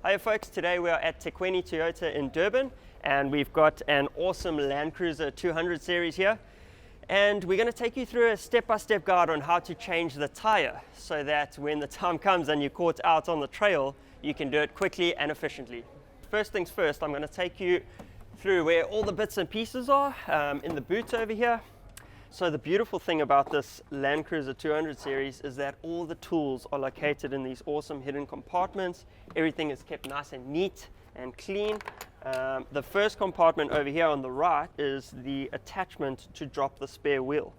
Hi folks, today we are at Tequeni Toyota in Durban and we've got an awesome Land Cruiser 200 series here, and we're going to take you through a step-by-step guide on how to change the tire so that when the time comes and you're caught out on the trail, you can do it quickly and efficiently. First things first, I'm going to take you through where all the bits and pieces are in the boot over here. So the beautiful thing about this Land Cruiser 200 series is that all the tools are located in these awesome hidden compartments. Everything is kept nice and neat and clean. The first compartment over here on the right is the attachment to drop the spare wheel.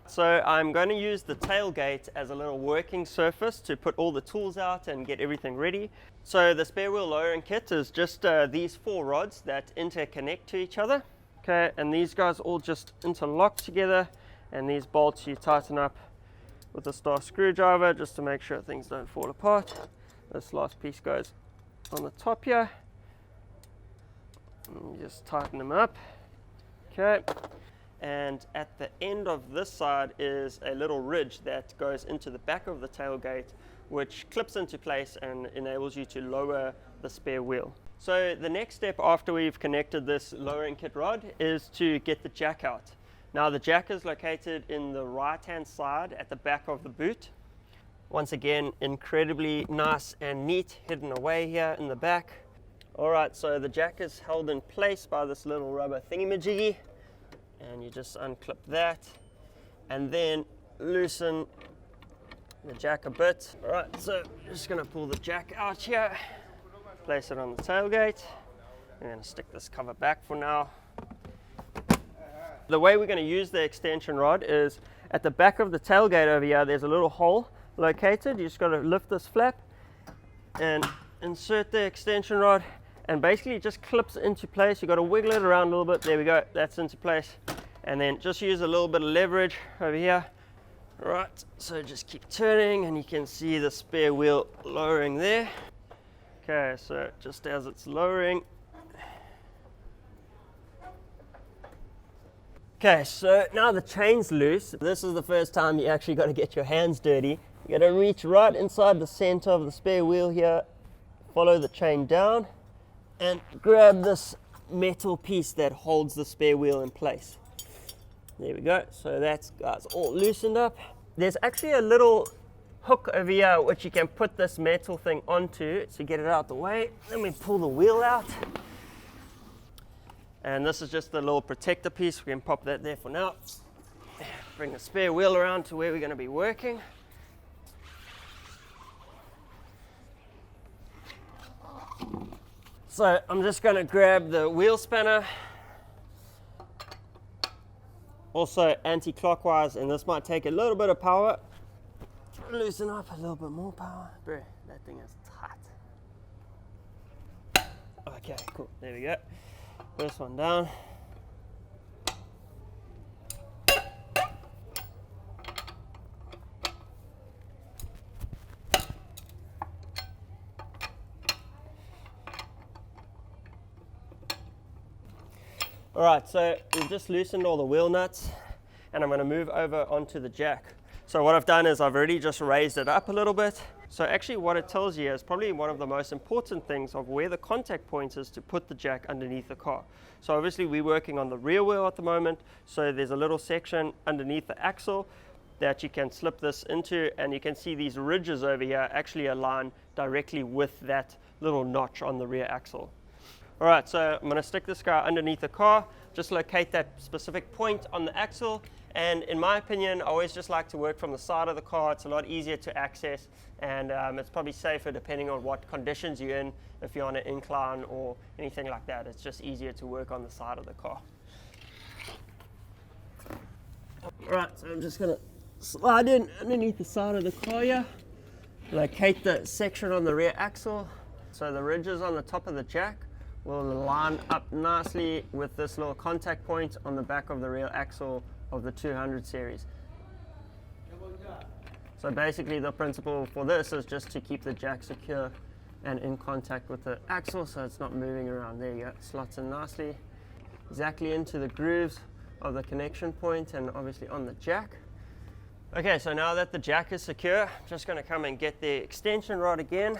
So I'm going to use the tailgate as a little working surface to put all the tools out and get everything ready. So the spare wheel lowering kit is just these 4 rods that interconnect to each other. Okay, and these guys all just interlock together, and these bolts you tighten up with a star screwdriver just to make sure things don't fall apart. This last piece goes on the top here. And you just tighten them up. Okay. And at the end of this side is a little ridge that goes into the back of the tailgate, which clips into place and enables you to lower the spare wheel. So the next step after we've connected this lowering kit rod is to get the jack out. Now the jack is located in the right hand side at the back of the boot. Once again, incredibly nice and neat, hidden away here in the back. Alright, so the jack is held in place by this little rubber thingy-majiggy. And you just unclip that and then loosen the jack a bit. Alright, so I'm just going to pull the jack out here, place it on the tailgate. I'm going to stick this cover back for now. The way we're going to use the extension rod is at the back of the tailgate over here, there's a little hole located. You just got to lift this flap and insert the extension rod, and basically it just clips into place. You got to wiggle it around a little bit. There we go, that's into place. And then just use a little bit of leverage over here. Right, so just keep turning and you can see the spare wheel lowering there. Okay, so just as it's lowering. Okay, so now the chain's loose. This is the first time you actually got to get your hands dirty. You got to reach right inside the center of the spare wheel here, follow the chain down, and grab this metal piece that holds the spare wheel in place. There we go. So that's all loosened up. There's actually a little hook over here which you can put this metal thing onto to get it out the way. Then we pull the wheel out. And this is just a little protector piece. We can pop that there for now. Bring the spare wheel around to where we're going to be working. So I'm just going to grab the wheel spanner, also anti-clockwise, and this might take a little bit of power. Loosen up a little bit more power. Bro, that thing is tight. Okay, cool, there we go. First one down. Alright, so we've just loosened all the wheel nuts and I'm going to move over onto the jack. So what I've done is I've already just raised it up a little bit. So actually what it tells you is probably one of the most important things of where the contact point is to put the jack underneath the car. So obviously we're working on the rear wheel at the moment, so there's a little section underneath the axle that you can slip this into, and you can see these ridges over here actually align directly with that little notch on the rear axle. Alright, so I'm going to stick this guy underneath the car, just locate that specific point on the axle, and in my opinion, I always just like to work from the side of the car. It's a lot easier to access, and it's probably safer depending on what conditions you're in. If you're on an incline or anything like that, it's just easier to work on the side of the car. Alright, so I'm just going to slide in underneath the side of the car here, locate the section on the rear axle, so the ridges on the top of the jack will line up nicely with this little contact point on the back of the rear axle of the 200 series. So basically the principle for this is just to keep the jack secure and in contact with the axle so it's not moving around. There you go, slots in nicely, exactly into the grooves of the connection point and obviously on the jack. Okay, so now that the jack is secure, I'm just going to come and get the extension rod again.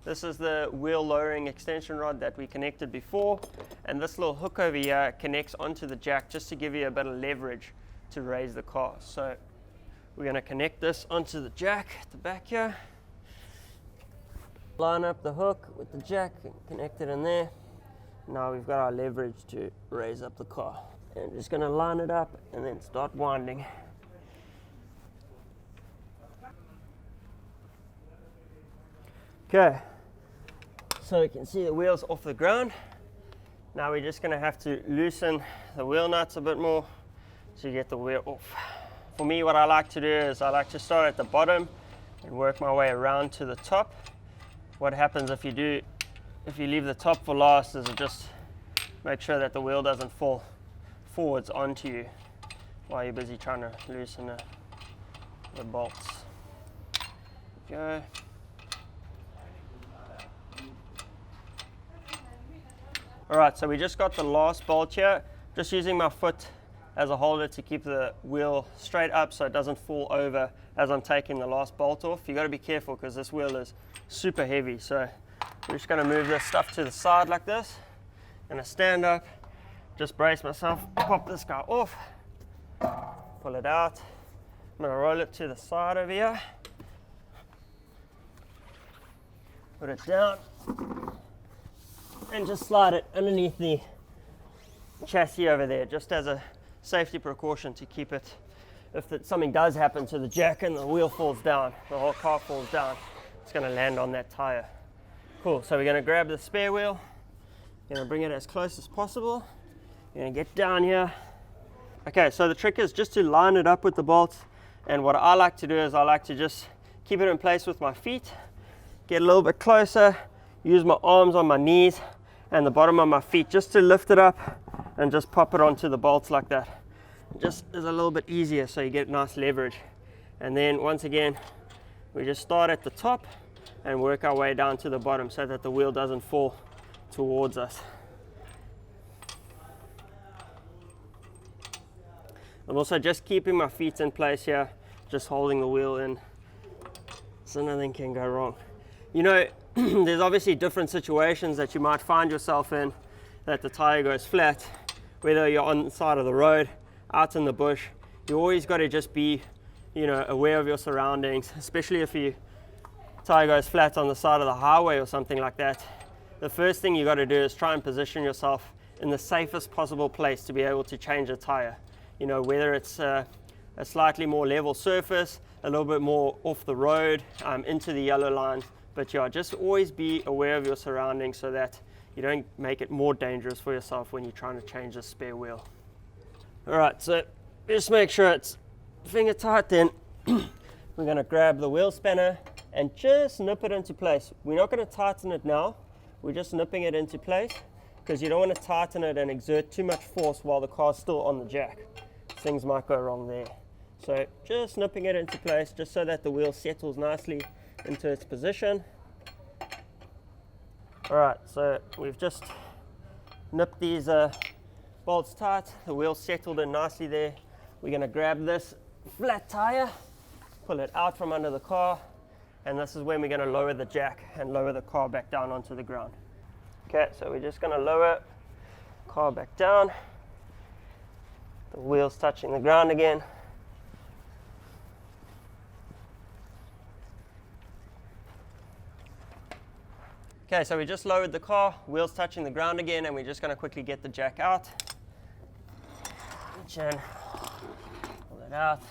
This is the wheel lowering extension rod that we connected before, and this little hook over here connects onto the jack just to give you a bit of leverage to raise the car. So we're going to connect this onto the jack at the back here. Line up the hook with the jack and connect it in there. Now we've got our leverage to raise up the car. And just going to line it up and then start winding. Okay, so you can see the wheels off the ground. Now we're just going to have to loosen the wheel nuts a bit more to get the wheel off. For me, what I like to do is I like to start at the bottom and work my way around to the top. What happens if you leave the top for last is it just make sure that the wheel doesn't fall forwards onto you while you're busy trying to loosen the bolts. Go. Alright, so we just got the last bolt here, just using my foot as a holder to keep the wheel straight up so it doesn't fall over as I'm taking the last bolt off. You got to be careful because this wheel is super heavy, so we're just going to move this stuff to the side like this. I'm going to stand up, just brace myself, pop this guy off, pull it out. I'm going to roll it to the side over here, put it down, and just slide it underneath the chassis over there, just as a safety precaution to keep it, if something does happen to the jack and the wheel falls down, the whole car falls down, it's going to land on that tire. Cool, so we're going to grab the spare wheel, going to bring it as close as possible, you're going to get down here. Okay, so the trick is just to line it up with the bolts, and what I like to do is I like to just keep it in place with my feet, get a little bit closer, use my arms on my knees and the bottom of my feet just to lift it up and just pop it onto the bolts like that. Just is a little bit easier so you get nice leverage. And then once again, we just start at the top and work our way down to the bottom so that the wheel doesn't fall towards us. I'm also just keeping my feet in place here, just holding the wheel in so nothing can go wrong. You know, there's obviously different situations that you might find yourself in that the tire goes flat, whether you're on the side of the road, out in the bush. You always got to just be, aware of your surroundings, especially if your tire goes flat on the side of the highway or something like that. The first thing you got to do is try and position yourself in the safest possible place to be able to change a tire. Whether it's a slightly more level surface, a little bit more off the road, into the yellow line. But yeah, just always be aware of your surroundings so that you don't make it more dangerous for yourself when you're trying to change a spare wheel. Alright, so just make sure it's finger tight then. We're going to grab the wheel spanner and just nip it into place. We're not going to tighten it now, we're just nipping it into place because you don't want to tighten it and exert too much force while the car's still on the jack. Things might go wrong there. So just nipping it into place just so that the wheel settles nicely into its position. Alright, so we've just nipped these bolts tight, the wheel's settled in nicely there. We're going to grab this flat tire, pull it out from under the car, and this is when we're going to lower the jack and lower the car back down onto the ground. Okay, so we're just going to lower the car back down, the wheel's touching the ground again. Okay, so we just lowered the car, wheels touching the ground again, and we're just going to quickly get the jack out. Reach in, pull it out.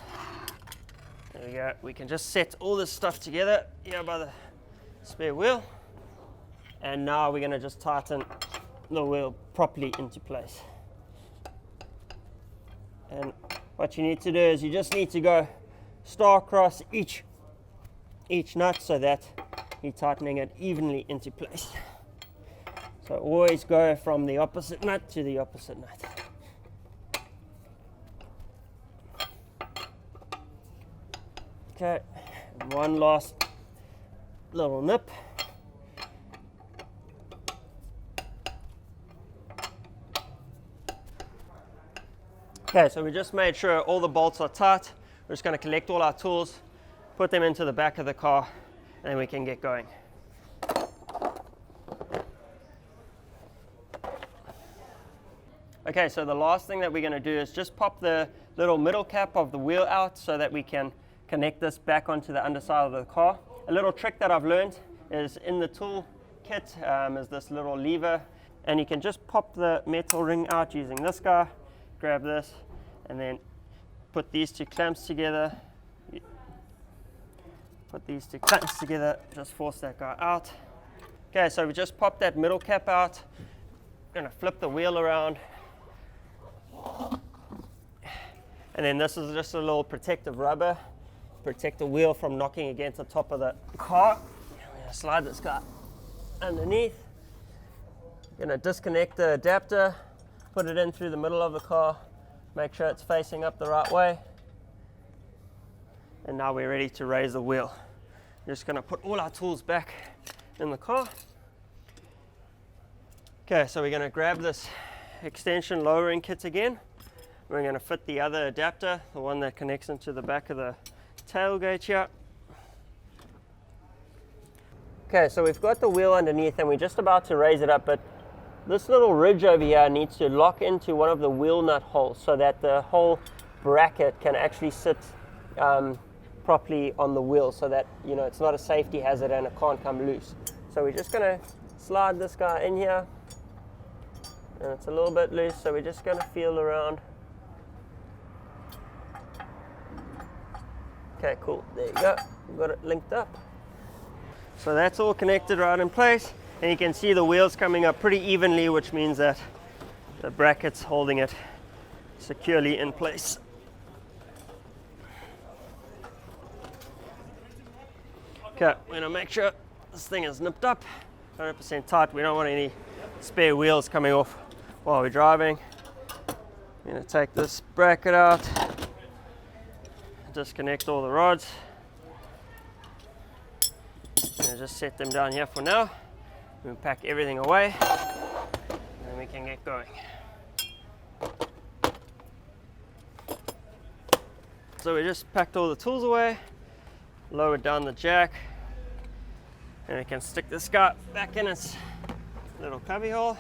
There we go. We can just set all this stuff together here by the spare wheel. And now we're going to just tighten the wheel properly into place. And what you need to do is you just need to go star across each nut so that you're tightening it evenly into place. So always go from the opposite nut to the opposite nut. Okay, and one last little nip. Okay, so we just made sure all the bolts are tight. We're just going to collect all our tools, put them into the back of the car, and then we can get going. Okay, so the last thing that we're going to do is just pop the little middle cap of the wheel out so that we can connect this back onto the underside of the car. A little trick that I've learned is in the tool kit is this little lever, and you can just pop the metal ring out using this guy, grab this, and then put these two clamps together. Put these two clamps together, just force that guy out. Okay, so we just popped that middle cap out. Going to flip the wheel around. And then this is just a little protective rubber, protect the wheel from knocking against the top of the car. I'm going to slide this guy underneath. Going to disconnect the adapter, put it in through the middle of the car, make sure it's facing up the right way. And now we're ready to raise the wheel. We're just going to put all our tools back in the car. Okay, so we're going to grab this extension lowering kit again. We're going to fit the other adapter, the one that connects into the back of the tailgate here. Okay, so we've got the wheel underneath and we're just about to raise it up, but this little ridge over here needs to lock into one of the wheel nut holes so that the whole bracket can actually sit properly on the wheel, so that it's not a safety hazard and it can't come loose. So we're just going to slide this guy in here, and it's a little bit loose, so we're just going to feel around. Okay, cool, there you go, we've got it linked up. So that's all connected right in place, and you can see the wheels coming up pretty evenly, which means that the bracket's holding it securely in place. Okay, we're going to make sure this thing is nipped up 100% tight. We don't want any spare wheels coming off while we're driving. I'm going to take this bracket out, disconnect all the rods, and just set them down here for now. We'll pack everything away, and then we can get going. So we just packed all the tools away, lowered down the jack, and we can stick this guy back in its little cubby hole.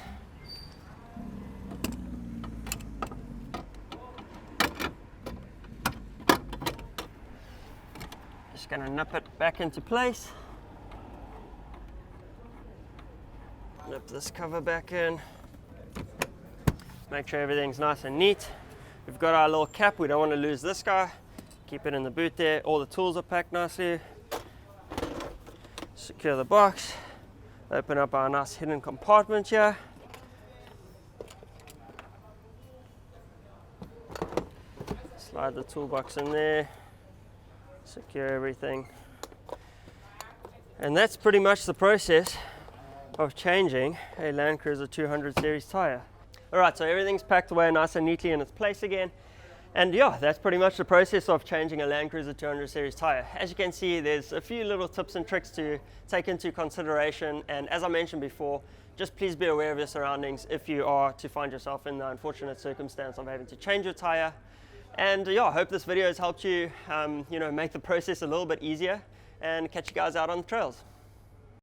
Just going to nip it back into place. Nip this cover back in. Make sure everything's nice and neat. We've got our little cap. We don't want to lose this guy. Keep it in the boot there. All the tools are packed nicely. Secure the box. Open up our nice hidden compartment here. Slide the toolbox in there. Secure everything. And that's pretty much the process of changing a Land Cruiser 200 series tire. Alright, so everything's packed away nice and neatly in its place again. And yeah, that's pretty much the process of changing a Land Cruiser 200 series tire. As you can see, there's a few little tips and tricks to take into consideration. And as I mentioned before, just please be aware of your surroundings if you are to find yourself in the unfortunate circumstance of having to change your tire. And yeah, I hope this video has helped you, make the process a little bit easier, and catch you guys out on the trails.